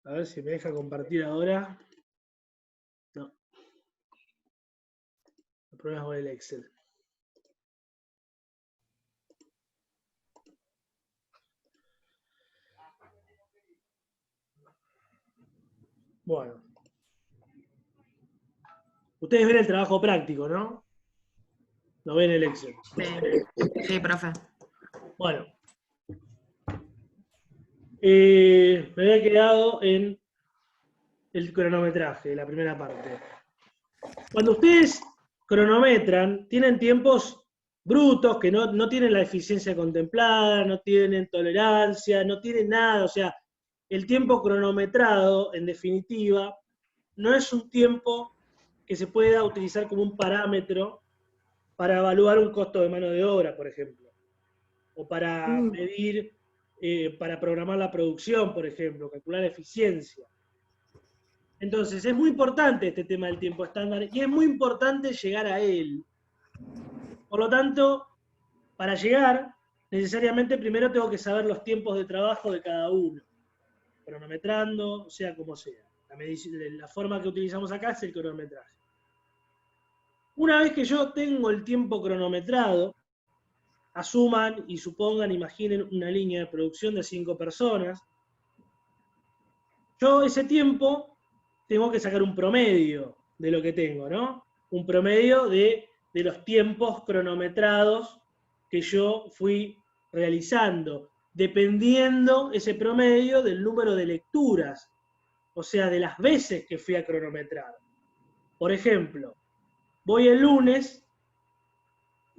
A ver si me deja compartir ahora. No. El problema es con el Excel. Bueno. Ustedes ven el trabajo práctico, ¿no? Lo ven el Excel. Sí, profe. Bueno. Me había quedado en el cronometraje, la primera parte. Cuando ustedes cronometran, tienen tiempos brutos que no tienen la eficiencia contemplada, no tienen tolerancia, no tienen nada. O sea, el tiempo cronometrado, en definitiva, no es un tiempo que se pueda utilizar como un parámetro para evaluar un costo de mano de obra, por ejemplo, o para medir, para programar la producción, por ejemplo, calcular la eficiencia. Entonces, es muy importante este tema del tiempo estándar y es muy importante llegar a él. Por lo tanto, para llegar, necesariamente primero tengo que saber los tiempos de trabajo de cada uno, cronometrando, sea como sea. La forma que utilizamos acá es el cronometraje. Una vez que yo tengo el tiempo cronometrado, asuman y supongan, imaginen una línea de producción de 5 personas. Yo ese tiempo tengo que sacar un promedio de lo que tengo, ¿no? Un promedio de los tiempos cronometrados que yo fui realizando, dependiendo ese promedio del número de lecturas, o sea, de las veces que fui a cronometrar. Por ejemplo, voy el lunes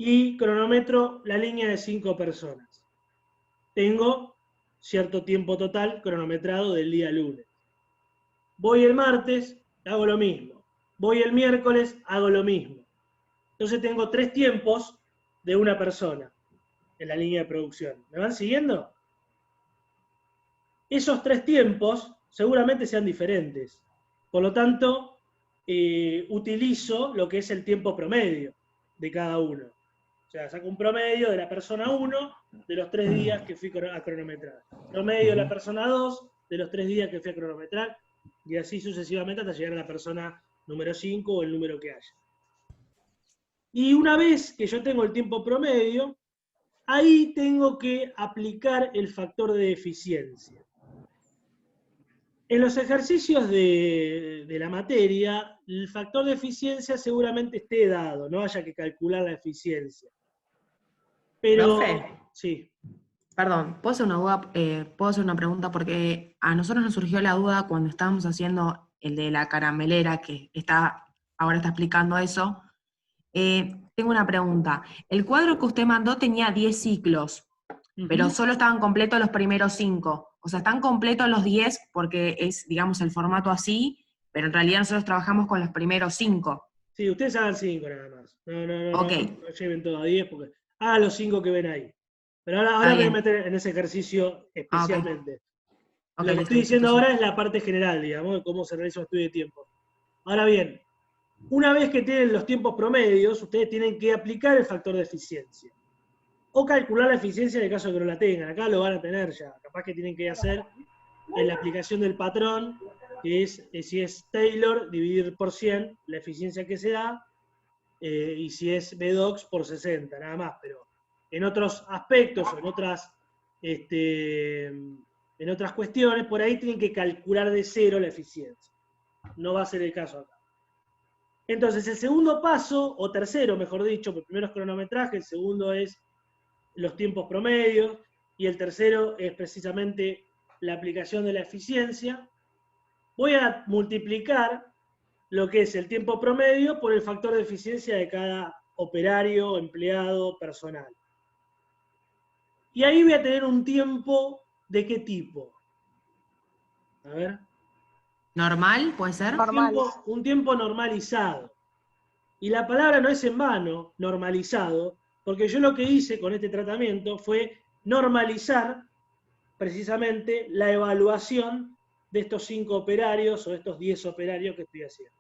y cronometro la línea de 5 personas. Tengo cierto tiempo total cronometrado del día lunes. Voy el martes, hago lo mismo. Voy el miércoles, hago lo mismo. Entonces tengo 3 tiempos de una persona en la línea de producción. ¿Me van siguiendo? Esos 3 tiempos seguramente sean diferentes. Por lo tanto, utilizo lo que es el tiempo promedio de cada uno. O sea, saco un promedio de la persona 1 de los 3 días que fui a cronometrar. Promedio de la persona 2 de los 3 días que fui a cronometrar. Y así sucesivamente hasta llegar a la persona número 5 o el número que haya. Y una vez que yo tengo el tiempo promedio, ahí tengo que aplicar el factor de eficiencia. En los ejercicios de la materia, el factor de eficiencia seguramente esté dado, no haya que calcular la eficiencia. Pero, ¿Profe? sí. Perdón, ¿puedo hacer una pregunta? Porque a nosotros nos surgió la duda cuando estábamos haciendo el de la caramelera, que ahora está explicando eso. Tengo una pregunta. El cuadro que usted mandó tenía 10 ciclos, pero solo estaban completos los primeros 5. O sea, están completos los 10 porque es, digamos, el formato así, pero en realidad nosotros trabajamos con los primeros 5. Sí, ustedes hagan 5 nada más. Ok. No lleven todo a 10 porque hagan los 5 que ven ahí. Pero ahora Está me voy a bien. meter en ese ejercicio Ok. especialmente. Ok, Lo que listo, estoy listo. diciendo ahora es la parte general, digamos, de cómo se realiza un estudio de tiempo. Ahora bien, una vez que tienen los tiempos promedios, ustedes tienen que aplicar el factor de eficiencia. O calcular la eficiencia en el caso de que no la tengan. Acá lo van a tener ya. Capaz que tienen que hacer en la aplicación del patrón, que es si es Taylor, dividir por 100 la eficiencia que se da, y si es BDOX por 60, nada más. Pero en otros aspectos o en otras cuestiones, por ahí tienen que calcular de cero la eficiencia. No va a ser el caso acá. Entonces, el segundo paso, o tercero, mejor dicho, porque el primero es cronometraje, el segundo es los tiempos promedios, y el tercero es precisamente la aplicación de la eficiencia. Voy a multiplicar lo que es el tiempo promedio por el factor de eficiencia de cada operario, empleado, personal. Y ahí voy a tener un tiempo de qué tipo. A ver. ¿Normal? ¿Puede ser? Un tiempo normalizado. Y la palabra no es en vano, normalizado, porque yo lo que hice con este tratamiento fue normalizar precisamente la evaluación de estos 5 operarios o de estos 10 operarios que estoy haciendo.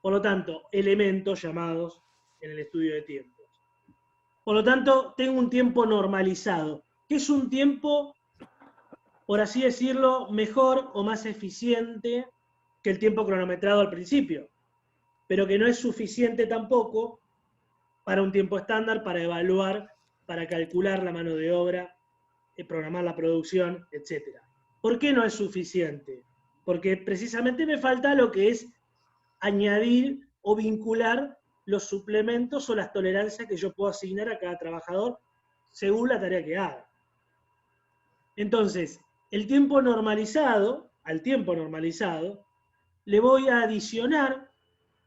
Por lo tanto, elementos llamados en el estudio de tiempos. Por lo tanto, tengo un tiempo normalizado. ¿Qué es un tiempo por así decirlo, mejor o más eficiente que el tiempo cronometrado al principio, pero que no es suficiente tampoco para un tiempo estándar, para evaluar, para calcular la mano de obra, programar la producción, etc. ¿Por qué no es suficiente? Porque precisamente me falta lo que es añadir o vincular los suplementos o las tolerancias que yo puedo asignar a cada trabajador según la tarea que haga. Entonces, al tiempo normalizado, le voy a adicionar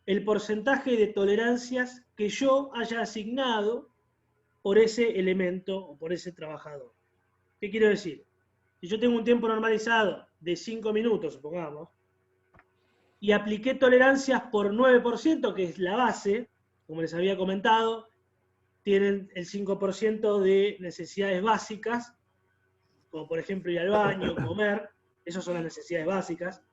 el porcentaje de tolerancias que yo haya asignado por ese elemento o por ese trabajador. ¿Qué quiero decir? Si yo tengo un tiempo normalizado de 5 minutos, supongamos, y apliqué tolerancias por 9%, que es la base, como les había comentado, tienen el 5% de necesidades básicas, como por ejemplo ir al baño, comer, esas son las necesidades básicas,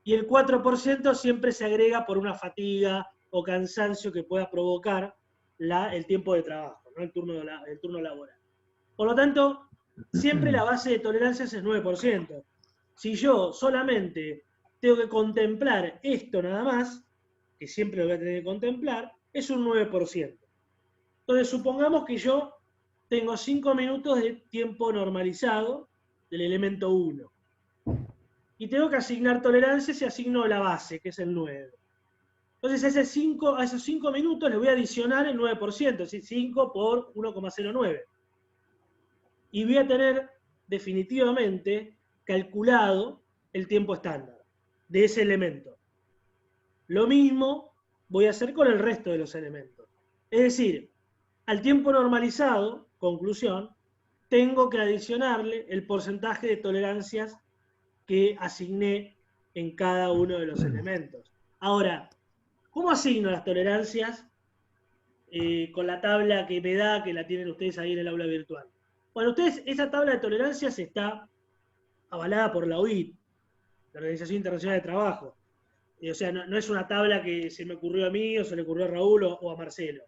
y el 4% siempre se agrega por una fatiga o cansancio que pueda provocar el tiempo de trabajo, ¿no? el turno laboral. Por lo tanto, siempre la base de tolerancias es 9%. Si yo solamente tengo que contemplar esto nada más, que siempre lo voy a tener que contemplar, es un 9%. Entonces, supongamos que yo tengo 5 minutos de tiempo normalizado del elemento 1. Y tengo que asignar tolerancias y asigno la base, que es el 9. Entonces, a esos 5 minutos le voy a adicionar el 9%, es decir, 5 por 1,09. Y voy a tener definitivamente calculado el tiempo estándar de ese elemento. Lo mismo voy a hacer con el resto de los elementos. Es decir, al tiempo normalizado, conclusión, tengo que adicionarle el porcentaje de tolerancias que asigné en cada uno de los elementos. Ahora, ¿cómo asigno las tolerancias? Con la tabla que me da, que la tienen ustedes ahí en el aula virtual. Bueno, esa tabla de tolerancias está avalada por la OIT, la Organización Internacional de Trabajo. O sea, no es una tabla que se me ocurrió a mí, o se le ocurrió a Raúl o a Marcelo.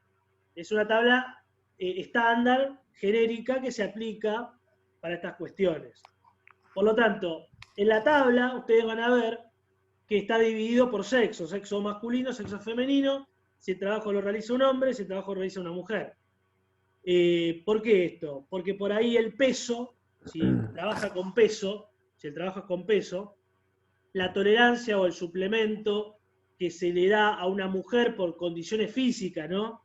Es una tabla estándar, genérica, que se aplica para estas cuestiones. Por lo tanto, en la tabla ustedes van a ver que está dividido por sexo masculino, sexo femenino, si el trabajo lo realiza un hombre, si el trabajo lo realiza una mujer. ¿Por qué esto? Porque por ahí el peso, si el trabajo es con peso, la tolerancia o el suplemento que se le da a una mujer por condiciones físicas, ¿no?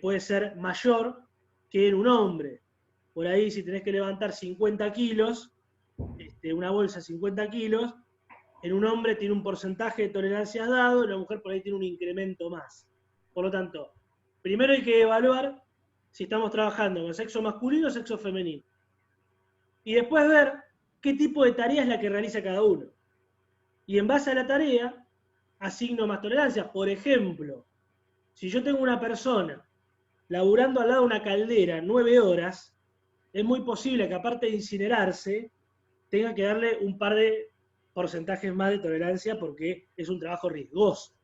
Puede ser mayor que en un hombre. Por ahí, si tenés que levantar 50 kilos, una bolsa de 50 kilos, en un hombre tiene un porcentaje de tolerancias dado, en una mujer por ahí tiene un incremento más. Por lo tanto, primero hay que evaluar si estamos trabajando con sexo masculino o sexo femenino. Y después ver qué tipo de tarea es la que realiza cada uno. Y en base a la tarea, asigno más tolerancias. Por ejemplo, si yo tengo una persona laburando al lado de una caldera 9 horas, es muy posible que aparte de incinerarse, tenga que darle un par de porcentajes más de tolerancia porque es un trabajo riesgoso.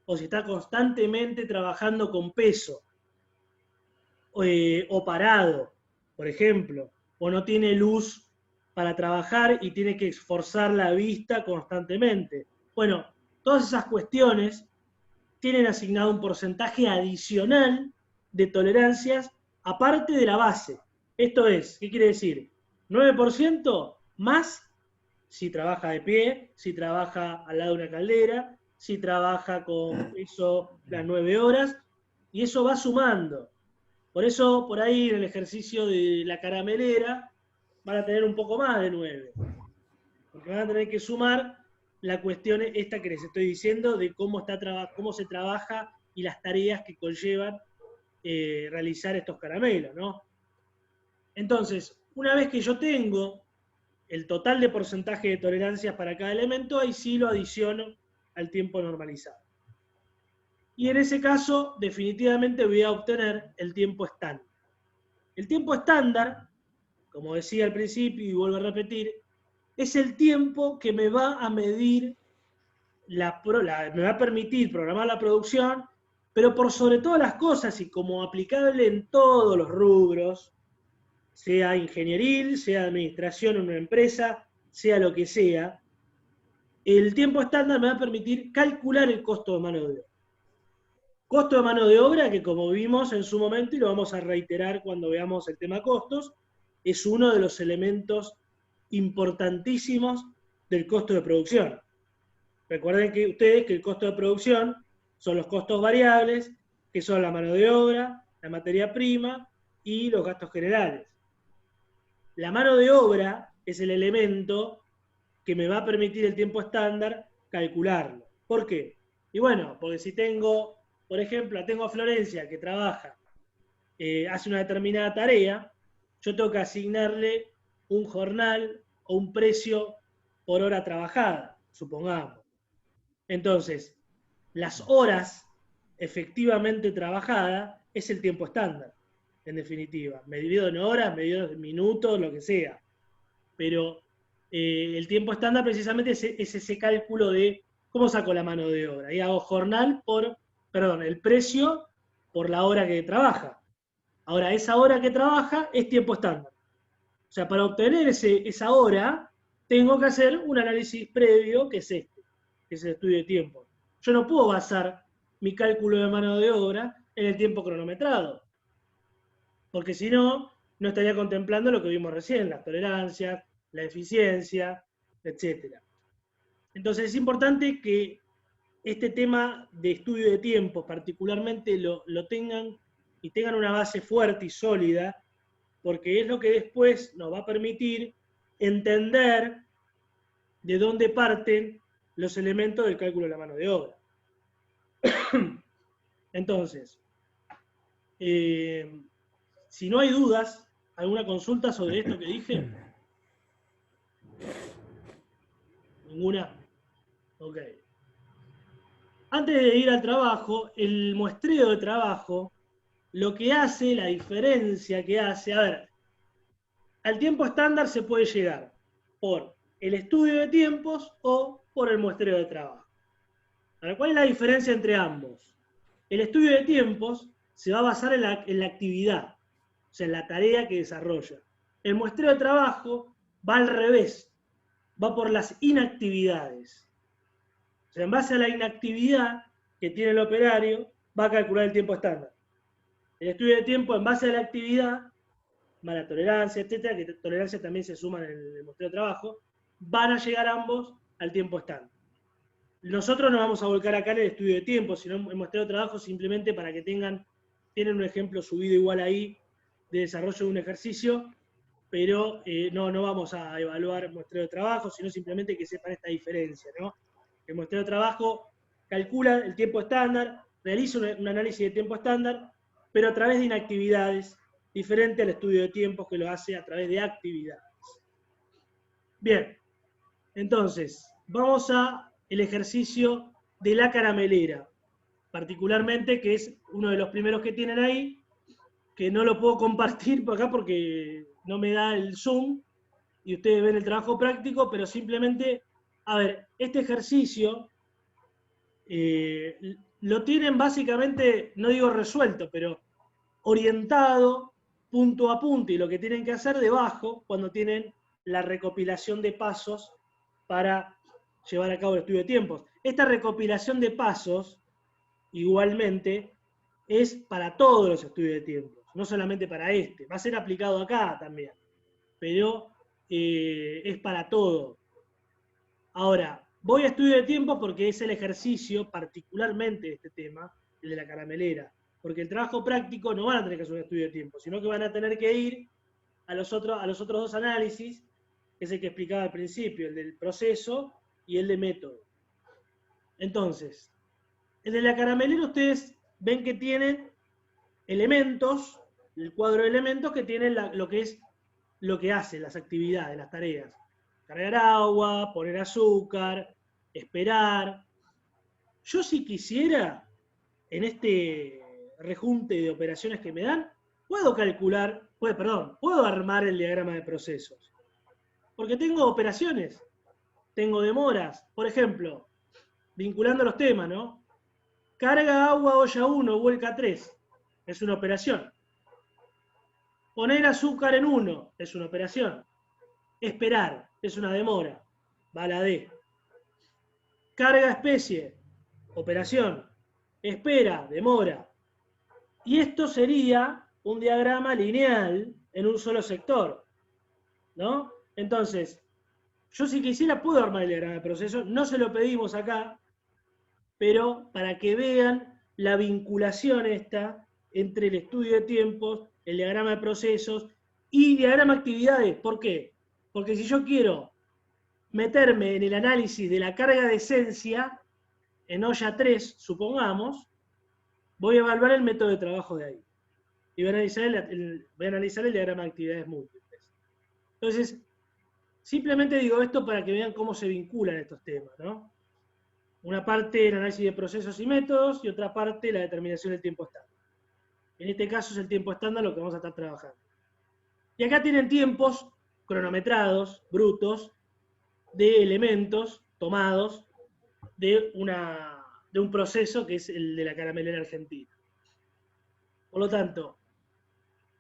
O si está constantemente trabajando con peso, o parado, por ejemplo, o no tiene luz para trabajar y tiene que esforzar la vista constantemente. Bueno, todas esas cuestiones tienen asignado un porcentaje adicional de tolerancias aparte de la base. Esto es, ¿qué quiere decir? 9% más si trabaja de pie, si trabaja al lado de una caldera, si trabaja con eso las 9 horas, y eso va sumando. Por eso, por ahí en el ejercicio de la caramelera, van a tener un poco más de 9. Porque van a tener que sumar la cuestión esta que les estoy diciendo de cómo se trabaja y las tareas que conllevan realizar estos caramelos, ¿no? Entonces, una vez que yo tengo el total de porcentaje de tolerancias para cada elemento, ahí sí lo adiciono al tiempo normalizado. Y en ese caso, definitivamente voy a obtener el tiempo estándar. El tiempo estándar, como decía al principio y vuelvo a repetir, es el tiempo que me va a medir, me va a permitir programar la producción, pero por sobre todas las cosas y como aplicable en todos los rubros, sea ingenieril, sea administración en una empresa, sea lo que sea, el tiempo estándar me va a permitir calcular el costo de mano de obra. Costo de mano de obra que, como vimos en su momento, y lo vamos a reiterar cuando veamos el tema costos, es uno de los elementos importantísimos del costo de producción. Recuerden que ustedes que el costo de producción son los costos variables, que son la mano de obra, la materia prima y los gastos generales. La mano de obra es el elemento que me va a permitir el tiempo estándar calcularlo. ¿Por qué? Y bueno, porque si tengo, por ejemplo, tengo a Florencia que trabaja, hace una determinada tarea, yo tengo que asignarle un jornal o un precio por hora trabajada, supongamos. Entonces, las horas efectivamente trabajadas es el tiempo estándar, en definitiva. Medido en horas, medido en minutos, lo que sea. Pero el tiempo estándar precisamente es ese cálculo de cómo saco la mano de obra. Y hago jornal por, perdón, el precio por la hora que trabaja. Ahora, esa hora que trabaja es tiempo estándar. O sea, para obtener esa hora, tengo que hacer un análisis previo, que es este, que es el estudio de tiempo. Yo no puedo basar mi cálculo de mano de obra en el tiempo cronometrado, porque si no, no estaría contemplando lo que vimos recién, las tolerancias, la eficiencia, etc. Entonces es importante que este tema de estudio de tiempo particularmente lo tengan y tengan una base fuerte y sólida, porque es lo que después nos va a permitir entender de dónde parten los elementos del cálculo de la mano de obra. Entonces, si no hay dudas, ¿alguna consulta sobre esto que dije? ¿Ninguna? Ok. Antes de ir al trabajo, el muestreo de trabajo, lo que hace, la diferencia que hace, a ver, al tiempo estándar se puede llegar por el estudio de tiempos o por el muestreo de trabajo. Ahora, ¿cuál es la diferencia entre ambos? El estudio de tiempos se va a basar en la actividad, o sea, en la tarea que desarrolla. El muestreo de trabajo va al revés, va por las inactividades. O sea, en base a la inactividad que tiene el operario, va a calcular el tiempo estándar. El estudio de tiempo, en base a la actividad, más la tolerancia, etcétera, que tolerancia también se suma en el muestreo de trabajo, van a llegar ambos al tiempo estándar. Nosotros nos vamos a volcar acá en el estudio de tiempo, sino en muestreo de trabajo simplemente para que tienen un ejemplo subido igual ahí de desarrollo de un ejercicio, pero no vamos a evaluar muestreo de trabajo, sino simplemente que sepan esta diferencia, ¿no? El muestreo de trabajo calcula el tiempo estándar, realiza un análisis de tiempo estándar, pero a través de inactividades, diferente al estudio de tiempos que lo hace a través de actividades. Bien, entonces, vamos a el ejercicio de la caramelera, particularmente, que es uno de los primeros que tienen ahí, que no lo puedo compartir por acá porque no me da el Zoom, y ustedes ven el trabajo práctico, pero simplemente, a ver, este ejercicio lo tienen básicamente, no digo resuelto, pero orientado punto a punto, y lo que tienen que hacer debajo, cuando tienen la recopilación de pasos para llevar a cabo el estudio de tiempos. Esta recopilación de pasos, igualmente, es para todos los estudios de tiempos, no solamente para este. Va a ser aplicado acá también, pero es para todo. Ahora, voy a estudio de tiempos porque es el ejercicio, particularmente de este tema, el de la caramelera. Porque el trabajo práctico no van a tener que hacer un estudio de tiempo, sino que van a tener que ir a los otros dos análisis, que es el que explicaba al principio, el del proceso y el de método. Entonces, el de la caramelera ustedes ven que tienen elementos, el cuadro de elementos que tienen lo que hace, las actividades, las tareas. Cargar agua, poner azúcar, esperar. Yo si quisiera, en este rejunte de operaciones que me dan, puedo puedo armar el diagrama de procesos. Porque tengo operaciones, tengo demoras. Por ejemplo, vinculando los temas, ¿no? Carga agua olla 1, vuelca 3. Es una operación. Poner azúcar en 1 es una operación. Esperar es una demora. Va a la D. Carga especie, operación. Espera, demora. Y esto sería un diagrama lineal en un solo sector, ¿no? Entonces, yo si quisiera puedo armar el diagrama de proceso, no se lo pedimos acá, pero para que vean la vinculación esta entre el estudio de tiempos, el diagrama de procesos y diagrama de actividades. ¿Por qué? Porque si yo quiero meterme en el análisis de la carga de esencia en olla 3, supongamos, voy a evaluar el método de trabajo de ahí. Y voy a analizar el diagrama de actividades múltiples. Entonces, simplemente digo esto para que vean cómo se vinculan estos temas, ¿no? Una parte el análisis de procesos y métodos y otra parte la determinación del tiempo estándar. En este caso es el tiempo estándar lo que vamos a estar trabajando. Y acá tienen tiempos cronometrados, brutos, de elementos tomados de un proceso que es el de la caramelera argentina. Por lo tanto,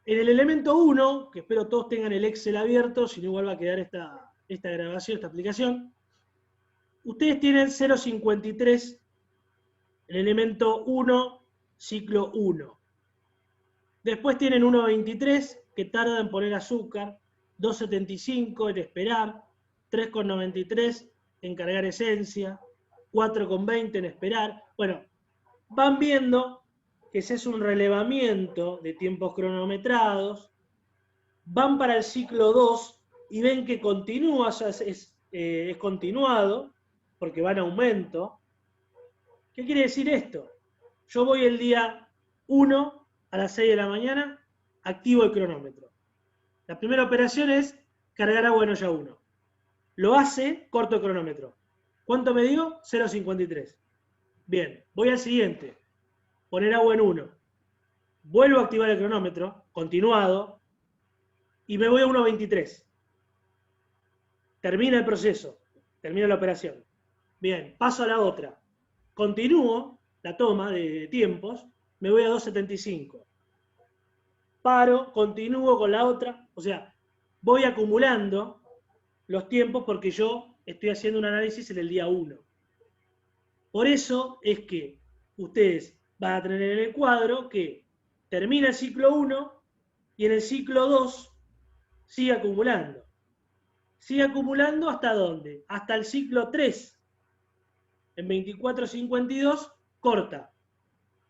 en el elemento 1, que espero todos tengan el Excel abierto, si no igual va a quedar esta grabación, esta aplicación, ustedes tienen 0,53, el elemento 1, ciclo 1. Después tienen 1,23, que tarda en poner azúcar, 2,75 en esperar, 3,93 en cargar esencia, 4,20 en esperar. Bueno, van viendo que ese es un relevamiento de tiempos cronometrados, van para el ciclo 2 y ven que continúa, es continuado, porque va en aumento. ¿Qué quiere decir esto? Yo voy el día 1 a las 6 de la mañana, activo el cronómetro. La primera operación es cargar agua en olla 1. Lo hace, corto el cronómetro. ¿Cuánto me dio? 0,53. Bien, voy al siguiente. Poner agua en 1. Vuelvo a activar el cronómetro, continuado, y me voy a 1,23. Termina el proceso, termina la operación. Bien, paso a la otra. Continúo la toma de tiempos, me voy a 2,75. Paro, continúo con la otra, o sea, voy acumulando los tiempos porque yo estoy haciendo un análisis en el día 1. Por eso es que ustedes van a tener en el cuadro que termina el ciclo 1 y en el ciclo 2 sigue acumulando. Sigue acumulando ¿hasta dónde? Hasta el ciclo 3. En 24,52 corta.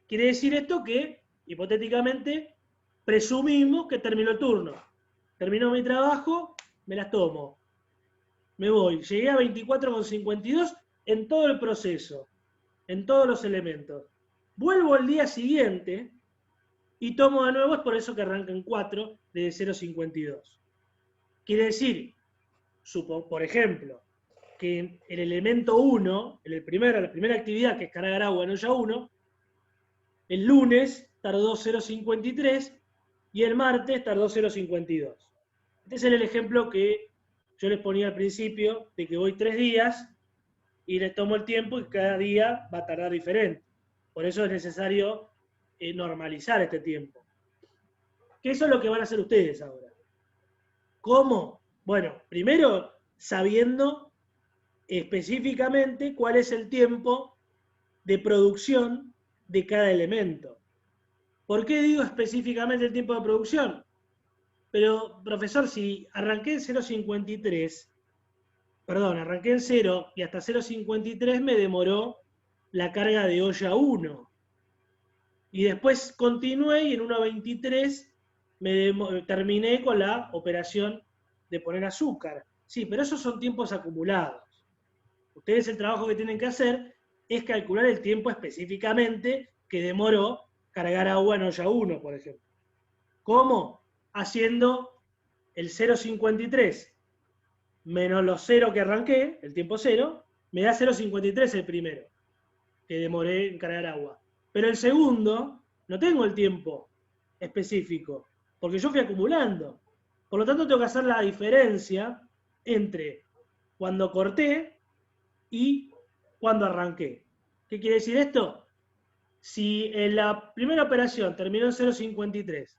Quiere decir esto que, hipotéticamente, presumimos que terminó el turno. Terminó mi trabajo, me las tomo. Me voy. Llegué a 24,52 en todo el proceso, en todos los elementos. Vuelvo al día siguiente y tomo de nuevo, es por eso que arranca en 4 de 0,52. Quiere decir, por ejemplo, que el elemento 1, la primera actividad que es cargar agua en olla 1, el lunes tardó 0,53 y el martes tardó 0,52. Este es el ejemplo que yo les ponía al principio, de que voy 3 días y les tomo el tiempo y cada día va a tardar diferente. Por eso es necesario normalizar este tiempo. Que eso es lo que van a hacer ustedes ahora. ¿Cómo? Bueno, primero sabiendo específicamente cuál es el tiempo de producción de cada elemento. ¿Por qué digo específicamente el tiempo de producción? Pero, profesor, si arranqué en 0,53, perdón, arranqué en 0 y hasta 0,53 me demoró la carga de olla 1. Y después continué y en 1,23 terminé con la operación de poner azúcar. Sí, pero esos son tiempos acumulados. Ustedes el trabajo que tienen que hacer es calcular el tiempo específicamente que demoró cargar agua en olla 1, por ejemplo. ¿Cómo? Haciendo el 0,53 menos los 0 que arranqué, el tiempo 0, me da 0,53 el primero, que demoré en cargar agua. Pero el segundo, no tengo el tiempo específico, porque yo fui acumulando. Por lo tanto, tengo que hacer la diferencia entre cuando corté y cuando arranqué. ¿Qué quiere decir esto? Si en la primera operación terminó en 0,53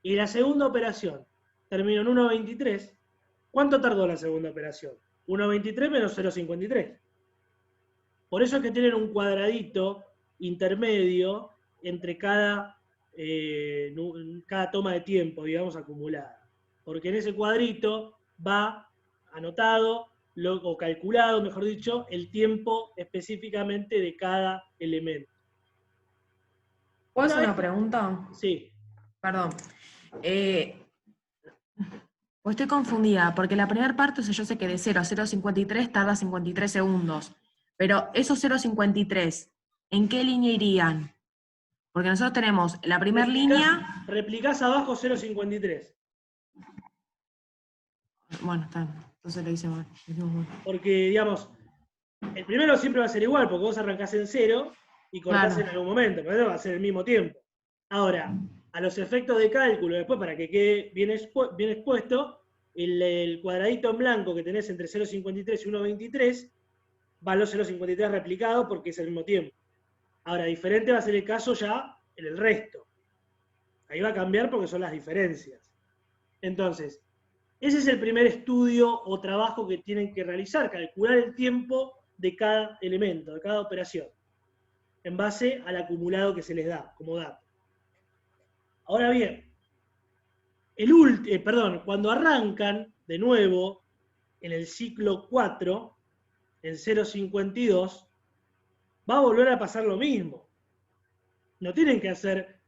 y la segunda operación terminó en 1,23, ¿cuánto tardó la segunda operación? 1,23 menos 0,53. Por eso es que tienen un cuadradito intermedio entre cada toma de tiempo, digamos, acumulada. Porque en ese cuadrito va anotado o calculado, mejor dicho, el tiempo específicamente de cada elemento. ¿Puedo hacer una pregunta? Sí. Perdón. Pues estoy confundida, porque la primera parte, o sea, yo sé que de 0 a 0,53 tarda 53 segundos, pero esos 0,53, ¿en qué línea irían? Porque nosotros tenemos la primera línea... Replicás abajo 0,53. Bueno, está bien. Entonces lo hice mal. Porque, digamos, el primero siempre va a ser igual, porque vos arrancás en 0 y cortás en algún momento, pero va a ser el mismo tiempo. Ahora, a los efectos de cálculo, después para que quede bien expuesto, el cuadradito en blanco que tenés entre 0,53 y 1,23 va a los 0,53 replicado porque es el mismo tiempo. Ahora, diferente va a ser el caso ya en el resto. Ahí va a cambiar porque son las diferencias. Entonces, ese es el primer estudio o trabajo que tienen que realizar, calcular el tiempo de cada elemento, de cada operación, en base al acumulado que se les da como dato. Ahora bien, cuando arrancan de nuevo en el ciclo 4, en 0,52, va a volver a pasar lo mismo. No tienen que hacer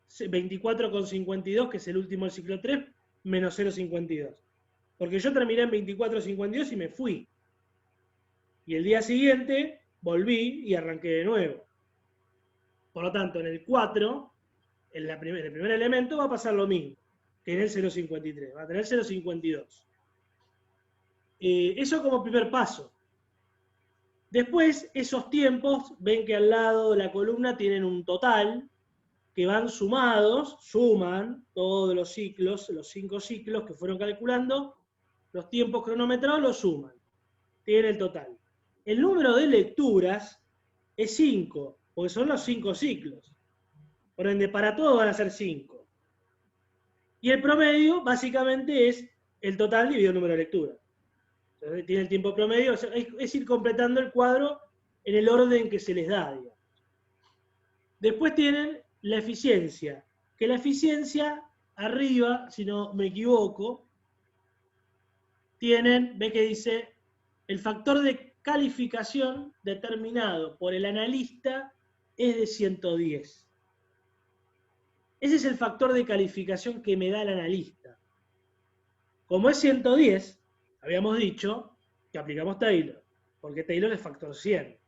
24,52, que es el último del ciclo 3, menos 0,52. Porque yo terminé en 24,52 y me fui. Y el día siguiente volví y arranqué de nuevo. Por lo tanto, en el 4, en el primer elemento, va a pasar lo mismo que en el 0,53. Va a tener 0,52. Eso como primer paso. Después, esos tiempos, ven que al lado de la columna tienen un total, que van sumados, suman todos los ciclos, los 5 ciclos que fueron calculando, los tiempos cronometrados los suman. Tienen el total. El número de lecturas es 5, porque son los 5 ciclos. Por ende, para todos van a ser 5. Y el promedio, básicamente, es el total dividido el número de lecturas. Entonces, tiene el tiempo promedio, es ir completando el cuadro en el orden que se les da, digamos. Después tienen la eficiencia, que la eficiencia, arriba, si no me equivoco, ve que dice el factor de calificación determinado por el analista es de 110. Ese es el factor de calificación que me da el analista. Como es 110, habíamos dicho que aplicamos Taylor, porque Taylor es factor 100.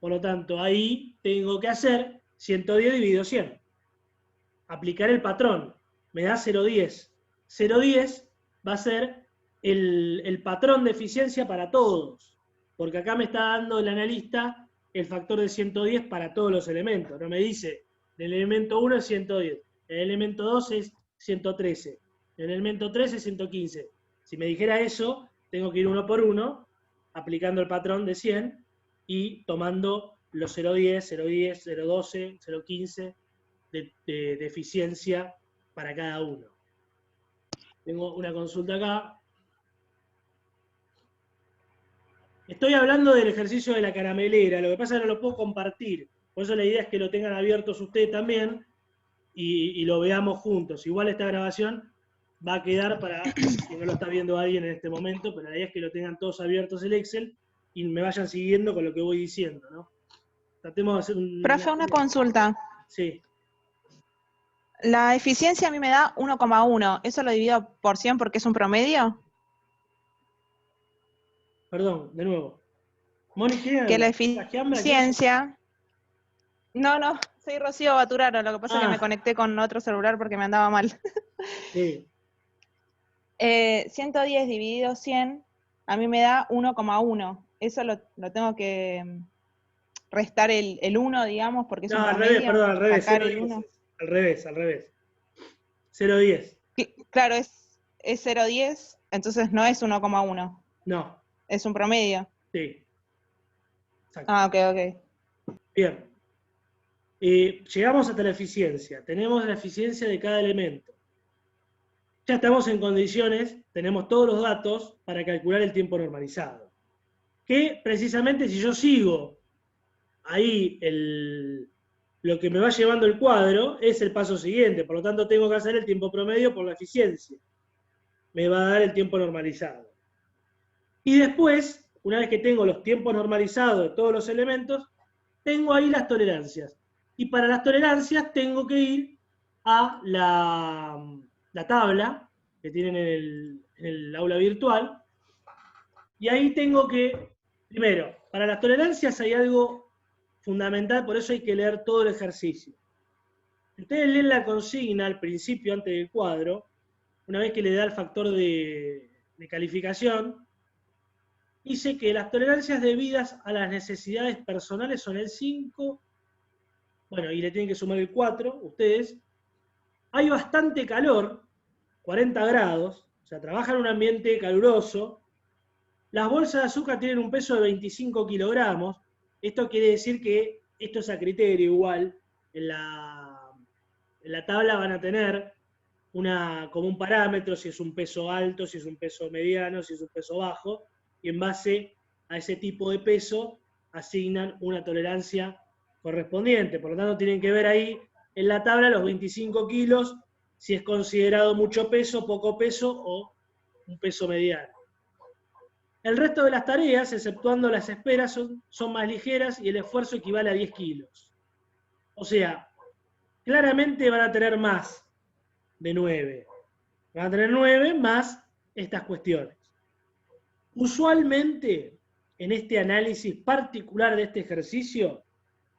Por lo tanto, ahí tengo que hacer 110 dividido 100. Aplicar el patrón. Me da 0,10. 0,10 va a ser el patrón de eficiencia para todos. Porque acá me está dando el analista el factor de 110 para todos los elementos. No me dice, el elemento 1 es 110, el elemento 2 es 113, el elemento 3 es 115. Si me dijera eso, tengo que ir uno por uno, aplicando el patrón de 100 y tomando los 0,10, 0,10, 0,12, 0,15 de eficiencia para cada uno. Tengo una consulta acá. Estoy hablando del ejercicio de la caramelera, lo que pasa es que no lo puedo compartir, por eso la idea es que lo tengan abiertos ustedes también y lo veamos juntos. Igual esta grabación va a quedar para, si no lo está viendo alguien en este momento, pero la idea es que lo tengan todos abiertos el Excel y me vayan siguiendo con lo que voy diciendo, ¿no? Tratemos de hacer Profe, una consulta. Sí. La eficiencia a mí me da 1,1. ¿Eso lo divido por 100 porque es un promedio? Perdón, de nuevo. Mónica, Que la eficiencia... No, soy Rocío Baturaro. Lo que pasa es que me conecté con otro celular porque me andaba mal. Sí. 110 dividido 100 a mí me da 1,1. Eso lo tengo que restar el 1, digamos, porque es un promedio. Al revés, perdón, al revés. Sacar el 1. Al revés. 0,10. Claro, es 0,10, entonces no es 1,1. No. Es un promedio. Sí. Exacto. Ok. Bien. Llegamos hasta la eficiencia. Tenemos la eficiencia de cada elemento. ya estamos en condiciones, tenemos todos los datos para calcular el tiempo normalizado. Que precisamente si yo sigo ahí lo que me va llevando el cuadro es el paso siguiente, por lo tanto tengo que hacer el tiempo promedio por la eficiencia. Me va a dar el tiempo normalizado. Y después, una vez que tengo los tiempos normalizados de todos los elementos, tengo ahí las tolerancias. Y para las tolerancias tengo que ir a la tabla que tienen en el aula virtual. Y ahí tengo que, primero, para las tolerancias hay algo fundamental, por eso hay que leer todo el ejercicio. Si ustedes leen la consigna al principio, antes del cuadro, una vez que le da el factor de calificación, dice que las tolerancias debidas a las necesidades personales son el 5, bueno, y le tienen que sumar el 4, ustedes. Hay bastante calor, 40 grados, o sea, trabajan en un ambiente caluroso. Las bolsas de azúcar tienen un peso de 25 kilogramos. Esto quiere decir que esto es a criterio igual. En la tabla van a tener como un parámetro, si es un peso alto, si es un peso mediano, si es un peso bajo, y en base a ese tipo de peso asignan una tolerancia correspondiente. Por lo tanto, tienen que ver ahí en la tabla los 25 kilos, si es considerado mucho peso, poco peso o un peso mediano. El resto de las tareas, exceptuando las esperas, son más ligeras y el esfuerzo equivale a 10 kilos. O sea, claramente van a tener más de 9. Van a tener 9 más estas cuestiones. Usualmente, en este análisis particular de este ejercicio,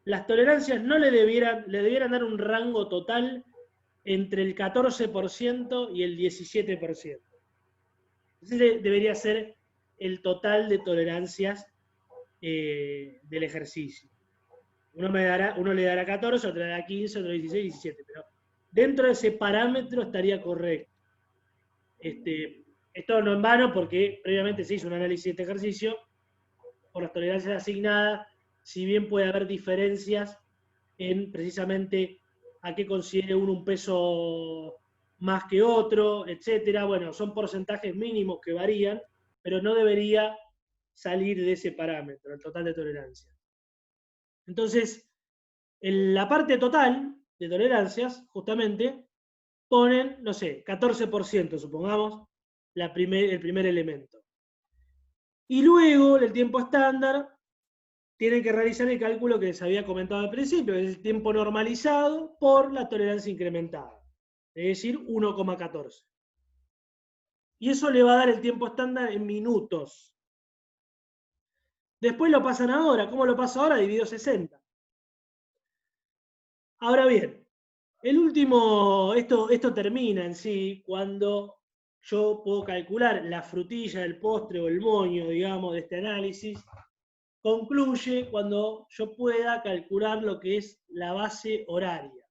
las tolerancias no le debieran dar un rango total entre el 14% y el 17%. Ese debería ser el total de tolerancias del ejercicio. Uno le dará 14, otro le dará 15, otro 16, 17, pero dentro de ese parámetro estaría correcto. Esto no en vano porque previamente se hizo un análisis de este ejercicio por las tolerancias asignadas, si bien puede haber diferencias en precisamente a qué considere uno un peso más que otro, etcétera. Bueno, son porcentajes mínimos que varían, pero no debería salir de ese parámetro, el total de tolerancia. Entonces, en la parte total de tolerancias, justamente, ponen, no sé, 14%, supongamos, el primer elemento. Y luego, el tiempo estándar, tienen que realizar el cálculo que les había comentado al principio, es el tiempo normalizado por la tolerancia incrementada, es decir, 1,14. Y eso le va a dar el tiempo estándar en minutos. Después lo pasan a hora. ¿Cómo lo paso ahora? Dividido 60. Ahora bien, esto termina en sí cuando yo puedo calcular la frutilla, el postre o el moño, digamos, de este análisis. Concluye cuando yo pueda calcular lo que es la base horaria.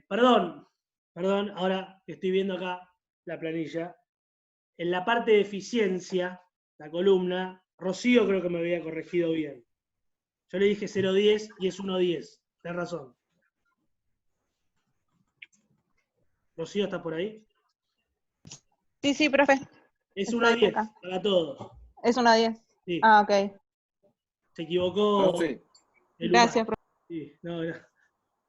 Perdón, ahora que estoy viendo acá la planilla. En la parte de eficiencia, la columna, Rocío creo que me había corregido bien. Yo le dije 0,10 y es 1,10. Tenés razón. ¿Rocío está por ahí? Sí, profe. Es Estoy 1,10 acá. para todos. Es 1,10. Sí. Ah, ok. Se equivocó. Profe, Gracias, profe. Sí, no.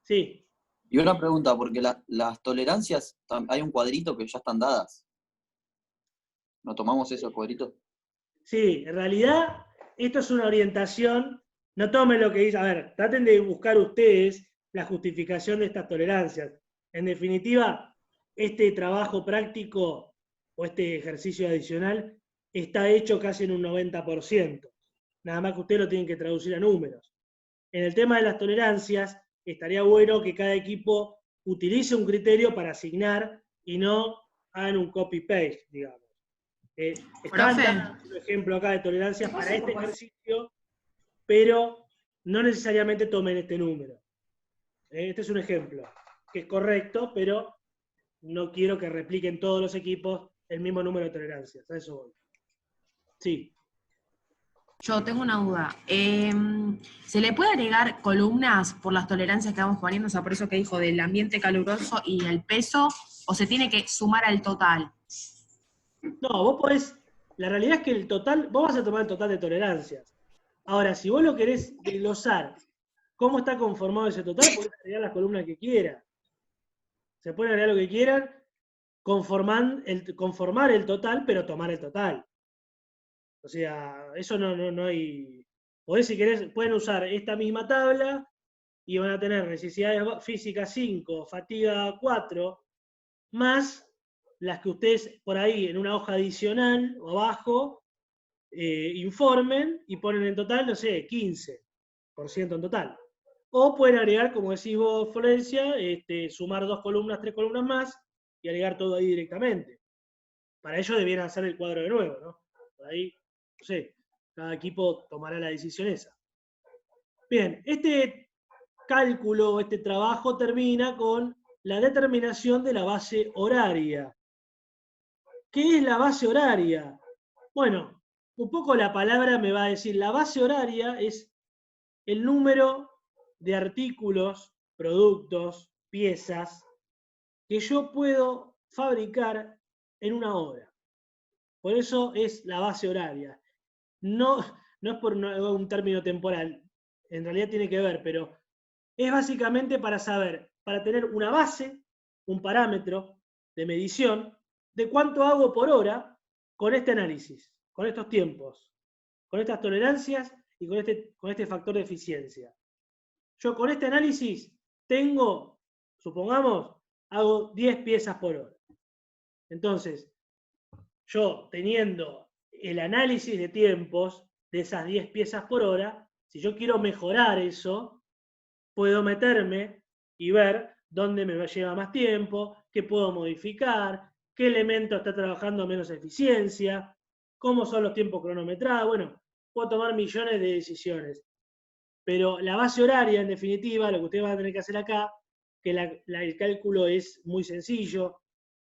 Sí. y una pregunta, porque las tolerancias, hay un cuadrito que ya están dadas. ¿No tomamos esos cuadritos? Sí, en realidad esto es una orientación. No tomen lo que dice. A ver, traten de buscar ustedes la justificación de estas tolerancias. En definitiva, este trabajo práctico o este ejercicio adicional está hecho casi en un 90%. Nada más que ustedes lo tienen que traducir a números. En el tema de las tolerancias, estaría bueno que cada equipo utilice un criterio para asignar y no hagan un copy-paste, digamos. Están dando un ejemplo acá de tolerancias para este ejercicio, pero no necesariamente tomen este número. Este es un ejemplo, que es correcto, pero no quiero que repliquen todos los equipos el mismo número de tolerancias. A eso voy. Sí. Yo tengo una duda. ¿Se le puede agregar columnas por las tolerancias que vamos poniendo? O sea, por eso que dijo del ambiente caluroso y el peso, ¿o se tiene que sumar al total? No, vos podés, la realidad es que el total, vos vas a tomar el total de tolerancias. Ahora, si vos lo querés desglosar, cómo está conformado ese total, podés agregar las columnas que quieras. Se pueden agregar lo que quieran, conformar el total, pero tomar el total. O sea, eso no hay. Podés, si querés, pueden usar esta misma tabla y van a tener necesidades físicas 5, fatiga 4, más las que ustedes por ahí en una hoja adicional o abajo informen y ponen en total, no sé, 15% en total. O pueden agregar, como decís vos, Florencia, sumar 2 columnas, 3 columnas más y agregar todo ahí directamente. Para ello debieran hacer el cuadro de nuevo, ¿no? Por ahí, no sé, cada equipo tomará la decisión esa. Bien, este cálculo, este trabajo termina con la determinación de la base horaria. ¿Qué es la base horaria? Bueno, un poco la palabra me va a decir, la base horaria es el número de artículos, productos, piezas que yo puedo fabricar en una hora. Por eso es la base horaria. No, no es por un término temporal, en realidad tiene que ver, pero es básicamente para saber, para tener una base, un parámetro de medición de cuánto hago por hora con este análisis, con estos tiempos, con estas tolerancias y con este factor de eficiencia. Yo con este análisis tengo, supongamos, hago 10 piezas por hora. Entonces, yo teniendo el análisis de tiempos de esas 10 piezas por hora, si yo quiero mejorar eso, puedo meterme y ver dónde me lleva más tiempo, qué puedo modificar, qué elemento está trabajando a menos eficiencia, cómo son los tiempos cronometrados. Bueno, puedo tomar millones de decisiones. Pero la base horaria, en definitiva, lo que ustedes van a tener que hacer acá, que el cálculo es muy sencillo,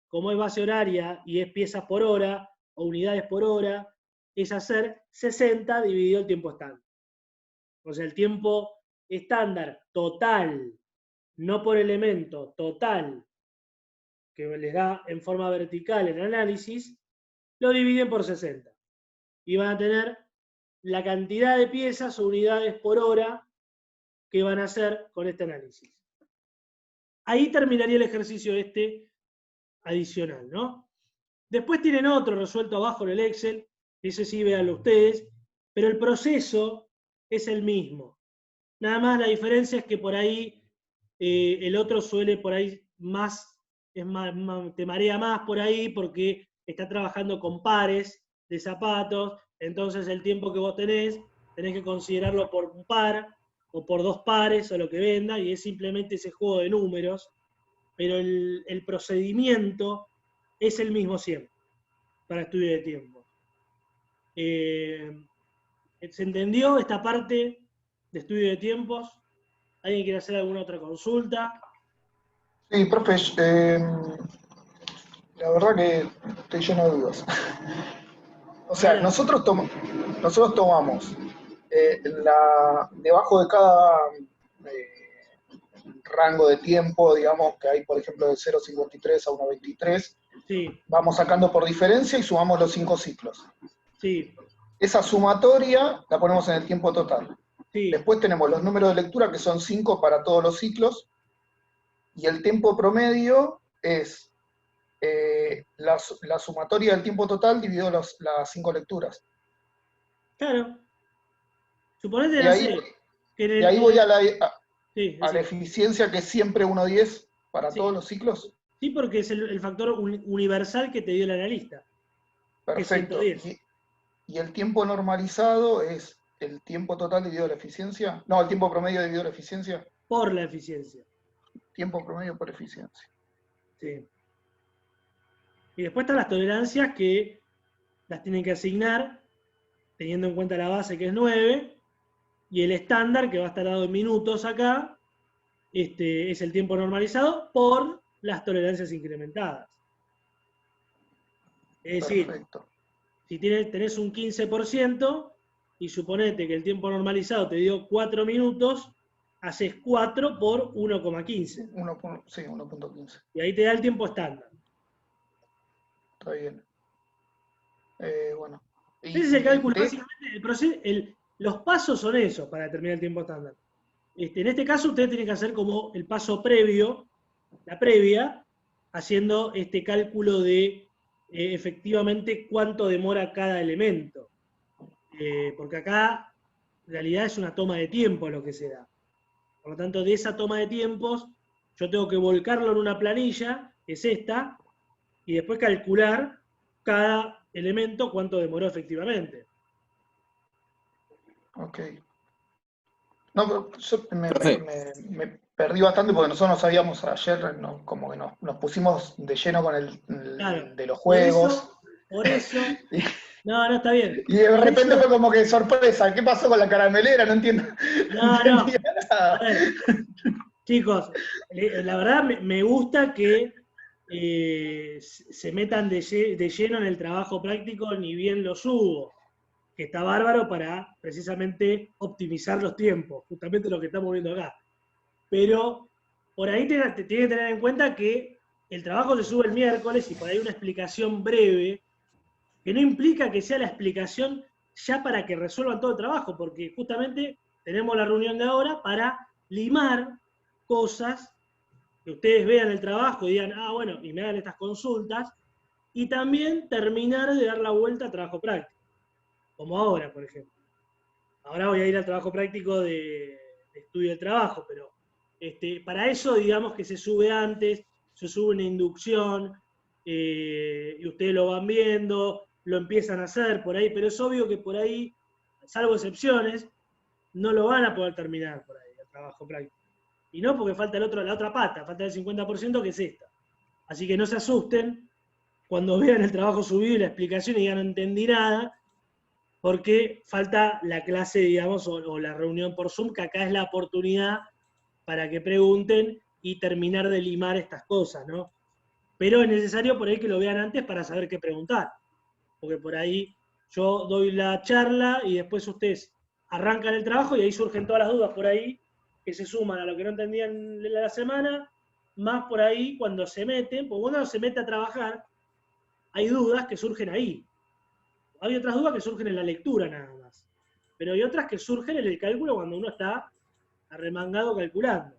como es base horaria y es piezas por hora o unidades por hora, es hacer 60 dividido el tiempo estándar. O sea, el tiempo estándar total, no por elemento, total, que les da en forma vertical el análisis, lo dividen por 60. Y van a tener la cantidad de piezas o unidades por hora que van a hacer con este análisis. Ahí terminaría el ejercicio adicional, ¿no? Después tienen otro resuelto abajo en el Excel, ese sí véanlo ustedes, pero el proceso es el mismo. Nada más la diferencia es que por ahí el otro suele por ahí te marea más por ahí porque está trabajando con pares de zapatos, entonces el tiempo que vos tenés que considerarlo por un par o por 2 pares o lo que venda, y es simplemente ese juego de números, pero el procedimiento es el mismo siempre para estudio de tiempo. ¿Se entendió esta parte de estudio de tiempos? ¿Alguien quiere hacer alguna otra consulta? Sí, profe, la verdad que estoy lleno de dudas. O sea, nosotros tomamos debajo de cada rango de tiempo, digamos, que hay, por ejemplo, de 0,53 a 1,23, sí, vamos sacando por diferencia y sumamos los 5 ciclos. sí, Esa sumatoria la ponemos en el tiempo total. sí. Después tenemos los números de lectura, que son 5 para todos los ciclos, y el tiempo promedio es la sumatoria del tiempo total dividido las 5 lecturas. Claro. Suponete, Y ahí, que y ahí voy a la eficiencia, que es siempre 1,10 para todos los ciclos. Sí, porque es el factor universal que te dio el analista. Perfecto. ¿Y el tiempo normalizado es el tiempo total dividido la eficiencia? No, el tiempo promedio dividido la eficiencia. Por la eficiencia. Tiempo promedio por eficiencia. Sí. Y después están las tolerancias que las tienen que asignar teniendo en cuenta la base que es 9 y el estándar que va a estar dado en minutos acá, es el tiempo normalizado por las tolerancias incrementadas. Es decir, si tenés un 15%, y suponete que el tiempo normalizado te dio 4 minutos, haces 4 por 1,15. Sí, 1.15. Y ahí te da el tiempo estándar. Está bien. Bueno. Ese es el cálculo, básicamente, el proceso, los pasos son esos para determinar el tiempo estándar. En este caso, ustedes tienen que hacer como el paso previo, la previa, haciendo este cálculo de efectivamente cuánto demora cada elemento. Porque acá, en realidad, es una toma de tiempo lo que se da. Por lo tanto, de esa toma de tiempos, yo tengo que volcarlo en una planilla, que es esta, y después calcular cada elemento cuánto demoró efectivamente. Ok. No, pero yo me perdí bastante porque nosotros no sabíamos ayer, como que nos pusimos de lleno con Claro, de los juegos. Por eso. No, está bien. Y de repente fue como que sorpresa, ¿qué pasó con la caramelera? No entiendo. No. Entendía nada. A ver, chicos, la verdad me gusta que se metan de lleno en el trabajo práctico, ni bien lo subo, que está bárbaro para precisamente optimizar los tiempos, justamente lo que estamos viendo acá. Pero por ahí tiene que tener en cuenta que el trabajo se sube el miércoles y por ahí una explicación breve, que no implica que sea la explicación ya para que resuelvan todo el trabajo, porque justamente tenemos la reunión de ahora para limar cosas que ustedes vean el trabajo y digan, bueno, y me hagan estas consultas, y también terminar de dar la vuelta al trabajo práctico, como ahora, por ejemplo. Ahora voy a ir al trabajo práctico de estudio del trabajo, pero para eso, digamos que se sube antes, se sube una inducción, y ustedes lo van viendo, lo empiezan a hacer por ahí, pero es obvio que por ahí, salvo excepciones, no lo van a poder terminar por ahí, el trabajo práctico. Y no porque falta la otra pata, falta el 50% que es esta. Así que no se asusten cuando vean el trabajo subido y la explicación y digan no entendí nada, porque falta la clase, digamos, o la reunión por Zoom, que acá es la oportunidad para que pregunten y terminar de limar estas cosas, ¿no? Pero es necesario por ahí que lo vean antes para saber qué preguntar. Porque por ahí yo doy la charla y después ustedes arrancan el trabajo y ahí surgen todas las dudas por ahí que se suman a lo que no entendían en la semana, más por ahí cuando se meten, porque cuando uno se mete a trabajar, hay dudas que surgen ahí. Hay otras dudas que surgen en la lectura nada más. Pero hay otras que surgen en el cálculo cuando uno está arremangado calculando.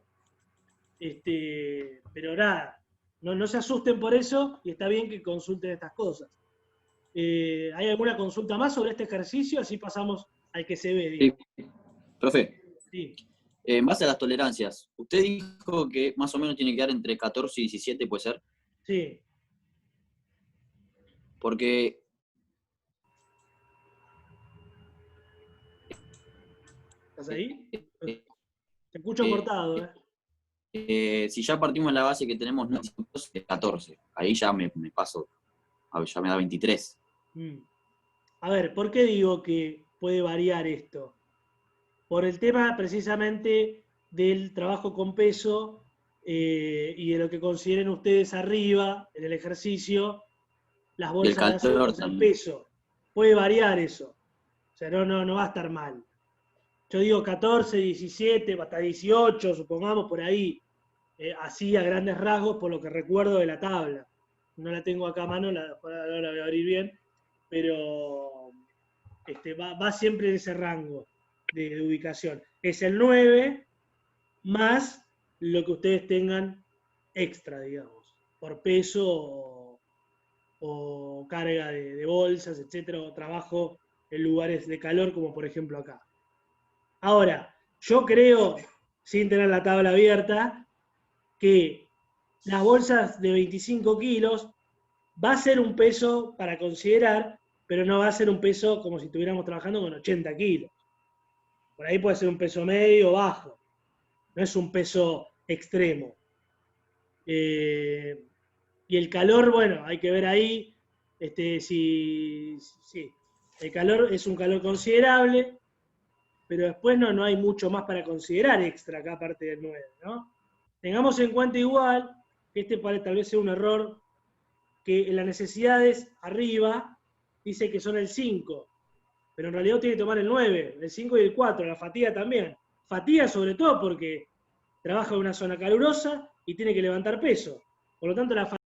Pero nada, no se asusten por eso y está bien que consulten estas cosas. ¿Hay alguna consulta más sobre este ejercicio? Así pasamos al que se ve, digamos. Sí. Profe, Sí. En base a las tolerancias, usted dijo que más o menos tiene que dar entre 14 y 17, ¿puede ser? Sí. Porque... ¿Estás ahí? Te escucho cortado, si ya partimos de la base que tenemos 14, ahí ya me paso, ya me da 23. A ver, ¿por qué digo que puede variar esto? Por el tema precisamente del trabajo con peso y de lo que consideren ustedes arriba en el ejercicio, las bolsas de azúcar en peso. Puede variar eso. O sea, no va a estar mal. Yo digo 14, 17, hasta 18, supongamos, por ahí. Así a grandes rasgos, por lo que recuerdo de la tabla. No la tengo acá a mano, ahora la voy a abrir bien, pero va siempre en ese rango de ubicación. Es el 9 más lo que ustedes tengan extra, digamos, por peso o carga de bolsas, etcétera, o trabajo en lugares de calor, como por ejemplo acá. Ahora, yo creo, sin tener la tabla abierta, que las bolsas de 25 kilos va a ser un peso para considerar, pero no va a ser un peso como si estuviéramos trabajando con 80 kilos. Por ahí puede ser un peso medio o bajo. No es un peso extremo. Y el calor, bueno, hay que ver ahí si el calor es un calor considerable, pero después no hay mucho más para considerar extra acá aparte del 9, ¿no? Tengamos en cuenta igual que tal vez sea un error, que en las necesidades arriba dice que son el 5. pero en realidad tiene que tomar el 9, el 5 y el 4, la fatiga también. Fatiga sobre todo porque trabaja en una zona calurosa y tiene que levantar peso. Por lo tanto, la